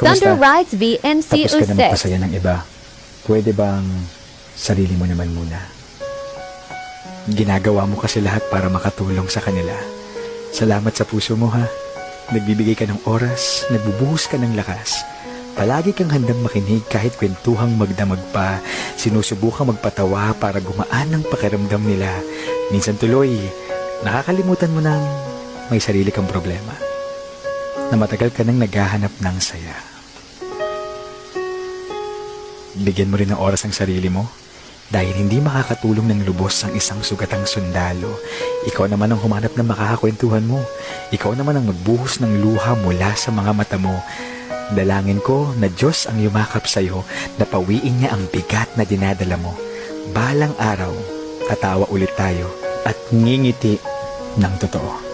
Thunder Kumusta? Rides VMC Tapos ka na 06. magpasaya ng iba. Pwede bang sarili mo naman muna? Ginagawa mo kasi lahat para makatulong sa kanila. Salamat sa puso mo, ha? Nagbibigay ka ng oras, nagbubuhos ka ng lakas. Palagi kang handang makinig kahit kwentuhang magdamag pa. Sinusubukang magpatawa para gumaan ang pakiramdam nila. Minsan tuloy, nakakalimutan mo nang may sarili kang problema. Na matagal ka nang naghahanap ng saya. Bigyan mo rin ng oras ang sarili mo. Dahil hindi makakatulong ng lubos ang isang sugatang sundalo. Ikaw naman ang humanap ng makakakwentuhan mo. Ikaw naman ang magbuhos ng luha mula sa mga mata mo. Dalangin ko na Diyos ang yumakap sa'yo na pawiin niya ang bigat na dinadala mo. Balang araw, tatawa ulit tayo at ngingiti ng totoo.